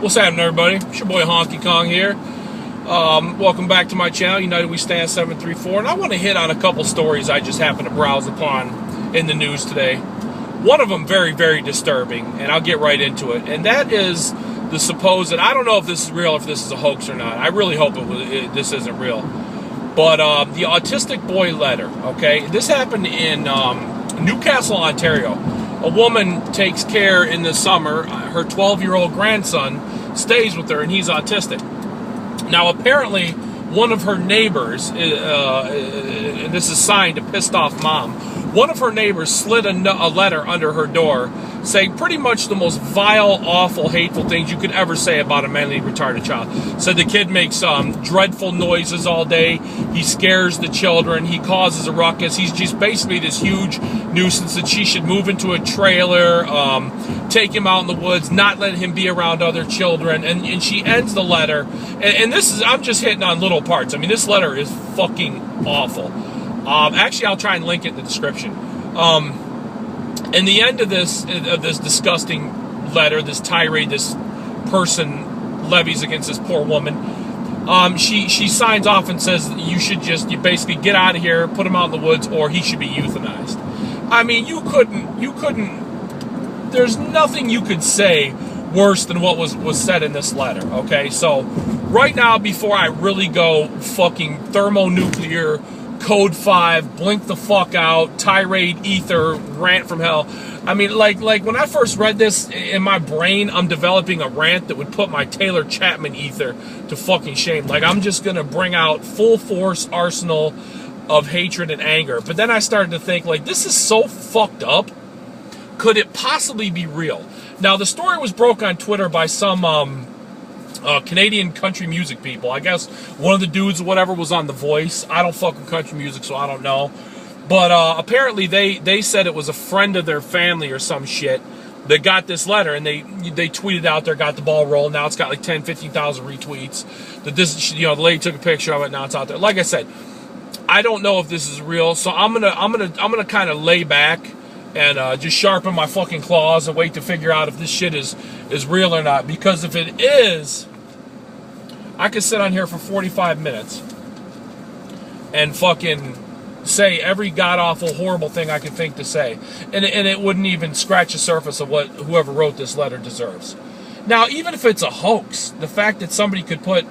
What's happening, everybody? It's your boy Honky Kong here. Welcome back to my channel, United We Stand 734. And I want to hit on a couple stories I just happened to browse upon in the news today. One of them very, very disturbing, and I'll get right into it. And that is the supposed, I don't know if this is real, if this is a hoax or not. I really hope this isn't real. But the autistic boy letter, okay? This happened in Newcastle, Ontario. A woman takes care in the summer. Her 12-year-old grandson stays with her, and he's autistic. Now, apparently, one of her neighbors, and this is signed a pissed off mom, one of her neighbors slid a letter under her door saying pretty much the most vile, awful, hateful things you could ever say about a mentally retarded child. Said the kid makes dreadful noises all day. He scares the children. He causes a ruckus. He's just basically this huge nuisance that she should move into a trailer, take him out in the woods, not let him be around other children. And she ends the letter. And this is, I'm just hitting on little parts. I mean, this letter is fucking awful. Actually, I'll try and link it in the description. In the end of this disgusting letter, this tirade this person levies against this poor woman, she signs off and says you basically get out of here, put him out in the woods, or he should be euthanized. I mean, you couldn't. There's nothing you could say worse than what was said in this letter. Okay, so right now, before I really go fucking thermonuclear, Code 5, blink the fuck out, tirade, ether, rant from hell. I mean, like when I first read this, in my brain, I'm developing a rant that would put my Taylor Chapman ether to fucking shame. Like, I'm just gonna bring out full force arsenal of hatred and anger. But then I started to think, like, this is so fucked up. Could it possibly be real? Now, the story was broke on Twitter by some Canadian country music people. I guess one of the dudes or whatever was on The Voice. I don't fuck with country music, so I don't know. But apparently they said it was a friend of their family or some shit that got this letter, and they tweeted out there, got the ball rolling. Now it's got like 10, 15,000 retweets. That this, the lady took a picture of it. Now it's out there. Like I said, I don't know if this is real, so I'm gonna kind of lay back and just sharpen my fucking claws and wait to figure out if this shit is real or not. Because if it is, I could sit on here for 45 minutes and fucking say every god-awful, horrible thing I could think to say. And it wouldn't even scratch the surface of what whoever wrote this letter deserves. Now, even if it's a hoax, the fact that somebody could put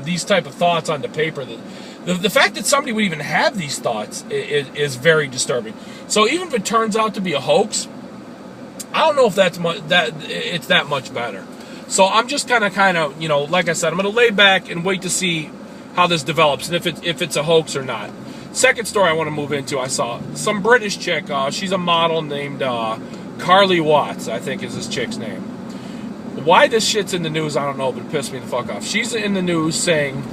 these type of thoughts onto paper, the fact that somebody would even have these thoughts is very disturbing. So even if it turns out to be a hoax, I don't know if it's that much better. So I'm just kind of, like I said, I'm going to lay back and wait to see how this develops and if it's a hoax or not. Second story I want to move into, I saw some British chick. She's a model named Carly Watts, I think is this chick's name. Why this shit's in the news, I don't know, but it pissed me the fuck off. She's in the news saying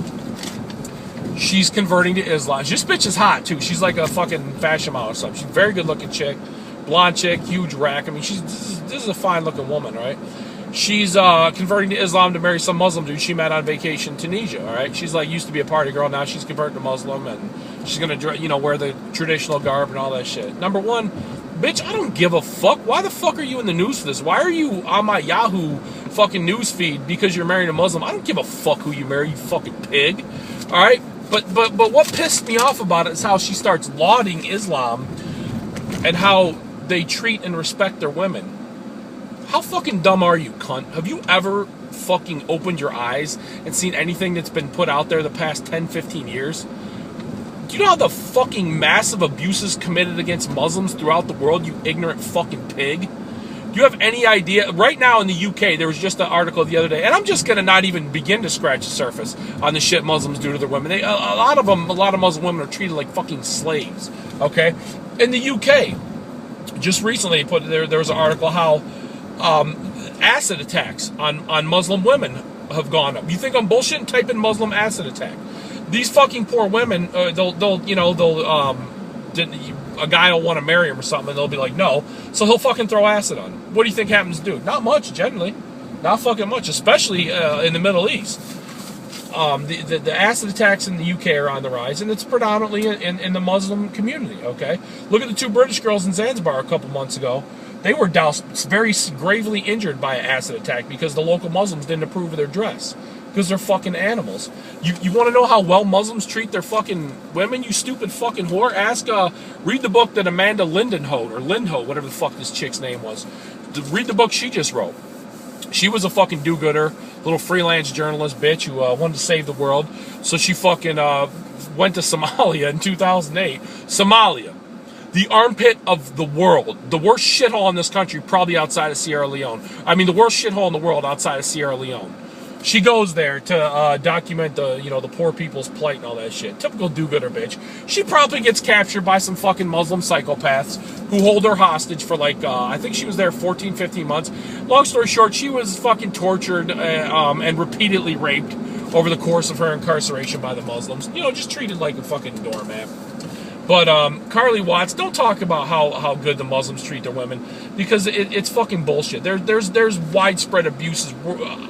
she's converting to Islam. This bitch is hot, too. She's like a fucking fashion model or something. She's a very good-looking chick. Blonde chick, huge rack. I mean, this is a fine-looking woman, right? She's converting to Islam to marry some Muslim dude she met on vacation in Tunisia, all right? She's like, used to be a party girl, now she's converting to Muslim, and she's going to, wear the traditional garb and all that shit. Number one, bitch, I don't give a fuck. Why the fuck are you in the news for this? Why are you on my Yahoo fucking news feed because you're marrying a Muslim? I don't give a fuck who you marry, you fucking pig, all right? But what pissed me off about it is how she starts lauding Islam and how they treat and respect their women. How fucking dumb are you, cunt? Have you ever fucking opened your eyes and seen anything that's been put out there the past 10, 15 years? Do you know how the fucking massive abuses committed against Muslims throughout the world, you ignorant fucking pig? Do you have any idea? Right now in the UK, there was just an article the other day, and I'm just going to not even begin to scratch the surface on the shit Muslims do to their women. A lot of Muslim women are treated like fucking slaves, okay? In the UK, just recently there was an article how acid attacks on Muslim women have gone up. You think I'm bullshitting? Type in Muslim acid attack. These fucking poor women, a guy will want to marry him or something, and they'll be like, no. So he'll fucking throw acid on him. What do you think happens to dude? Not much, generally. Not fucking much, especially in the Middle East. The acid attacks in the UK are on the rise, and it's predominantly in the Muslim community, okay? Look at the two British girls in Zanzibar a couple months ago They were doused, very gravely injured by an acid attack because the local Muslims didn't approve of their dress. Because they're fucking animals. You want to know how well Muslims treat their fucking women, you stupid fucking whore? Read the book that Amanda Lindholt, whatever the fuck this chick's name was. Read the book she just wrote. She was a fucking do-gooder, little freelance journalist bitch who wanted to save the world. So she fucking went to Somalia in 2008. Somalia, the armpit of the world. The worst shithole in this country, probably outside of Sierra Leone. I mean, the worst shithole in the world outside of Sierra Leone. She goes there to document the poor people's plight and all that shit. Typical do-gooder bitch. She probably gets captured by some fucking Muslim psychopaths who hold her hostage for I think she was there 14, 15 months. Long story short, she was fucking tortured and repeatedly raped over the course of her incarceration by the Muslims. Just treated like a fucking doormat. But Carly Watts, don't talk about how good the Muslims treat their women, because it's fucking bullshit. There's widespread abuses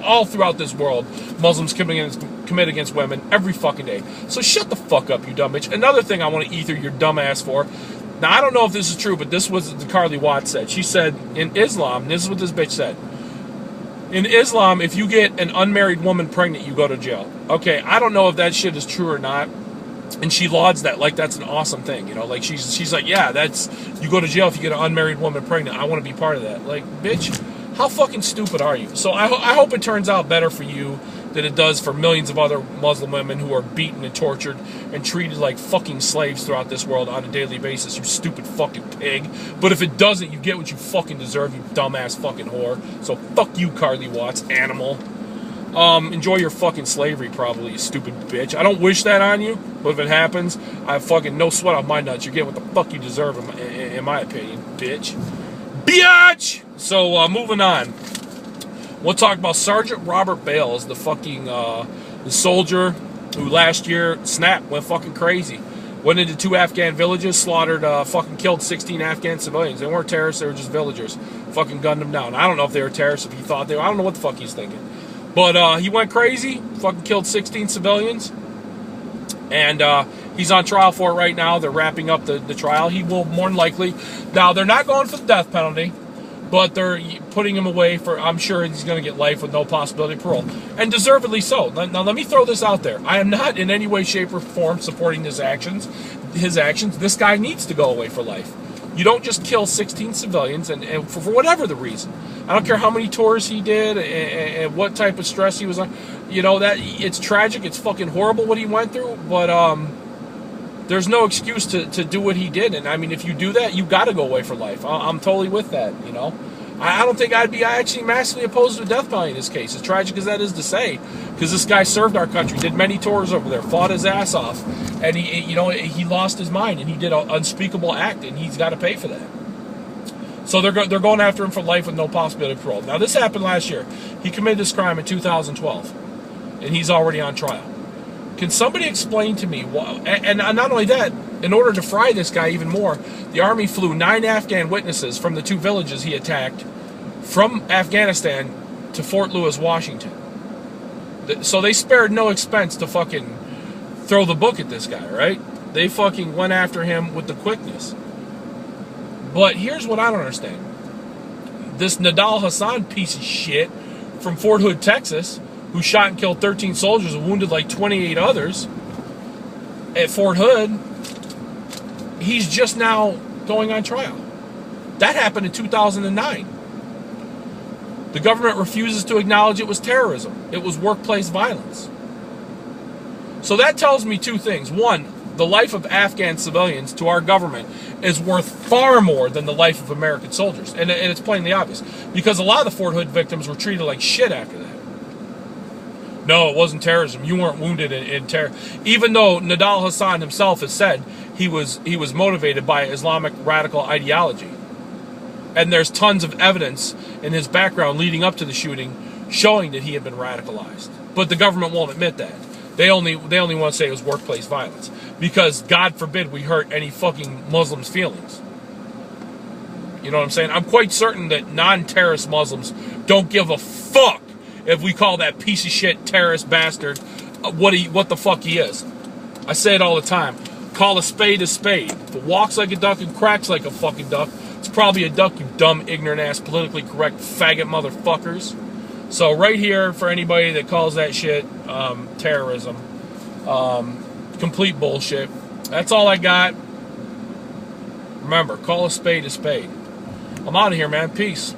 all throughout this world. Muslims commit against women every fucking day. So shut the fuck up, you dumb bitch. Another thing I want to ether your dumb ass for. Now, I don't know if this is true, but this was what Carly Watts said. She said, in Islam, this is what this bitch said. In Islam, if you get an unmarried woman pregnant, you go to jail. Okay, I don't know if that shit is true or not. And she lauds that like that's an awesome thing, like she's like, yeah, you go to jail if you get an unmarried woman pregnant. I want to be part of that. Like, bitch, how fucking stupid are you? So I hope it turns out better for you than it does for millions of other Muslim women who are beaten and tortured and treated like fucking slaves throughout this world on a daily basis, you stupid fucking pig. But if it doesn't, you get what you fucking deserve, you dumbass fucking whore. So fuck you, Carly Watts, animal. Enjoy your fucking slavery, probably, you stupid bitch. I don't wish that on you, but if it happens, I have fucking no sweat on my nuts. You're getting what the fuck you deserve, in my opinion, bitch. Biatch! So, moving on. We'll talk about Sergeant Robert Bales, the fucking, the soldier who last year, went fucking crazy. Went into 2 Afghan villages, slaughtered, fucking killed 16 Afghan civilians. They weren't terrorists, they were just villagers. Fucking gunned them down. I don't know if they were terrorists, if he thought they were. I don't know what the fuck he's thinking. But he went crazy, fucking killed 16 civilians, and he's on trial for it right now. They're wrapping up the trial. He will more than likely, now they're not going for the death penalty, but they're putting him away for, I'm sure he's going to get life with no possibility of parole, and deservedly so. Now let me throw this out there. I am not in any way, shape, or form supporting his actions. This guy needs to go away for life. You don't just kill 16 civilians, and for whatever the reason. I don't care how many tours he did and what type of stress he was on. That it's tragic. It's fucking horrible what he went through. But there's no excuse to do what he did. And I mean, if you do that, you got to go away for life. I'm totally with that. I don't think I actually massively opposed to a death penalty in this case. As tragic as that is to say, because this guy served our country, did many tours over there, fought his ass off, and he lost his mind, and he did an unspeakable act, and he's got to pay for that. So they're going after him for life with no possibility of parole. Now, this happened last year. He committed this crime in 2012, and he's already on trial. Can somebody explain to me why? And not only that, in order to fry this guy even more, the Army flew 9 Afghan witnesses from the 2 villages he attacked from Afghanistan to Fort Lewis, Washington. So they spared no expense to fucking throw the book at this guy, right? They fucking went after him with the quickness. But here's what I don't understand. This Nadal Hassan piece of shit from Fort Hood, Texas, who shot and killed 13 soldiers and wounded like 28 others at Fort Hood, he's just now going on trial. That happened in 2009. The government refuses to acknowledge it was terrorism. It was workplace violence. So that tells me 2 things. One, the life of Afghan civilians to our government is worth far more than the life of American soldiers. And it's plainly obvious. Because a lot of the Fort Hood victims were treated like shit after that. No, it wasn't terrorism. You weren't wounded in terror. Even though Nadal Hassan himself has said he was motivated by Islamic radical ideology. And there's tons of evidence in his background leading up to the shooting showing that he had been radicalized. But the government won't admit that. They only want to say it was workplace violence. Because, God forbid, we hurt any fucking Muslims' feelings. You know what I'm saying? I'm quite certain that non-terrorist Muslims don't give a fuck if we call that piece of shit terrorist bastard what the fuck he is. I say it all the time. Call a spade a spade. If it walks like a duck and cracks like a fucking duck, It's probably a duck, you dumb, ignorant ass, politically correct faggot motherfuckers. So right here, for anybody that calls that shit terrorism, complete bullshit. That's all I got. Remember, call a spade a spade. I'm out of here, man. Peace.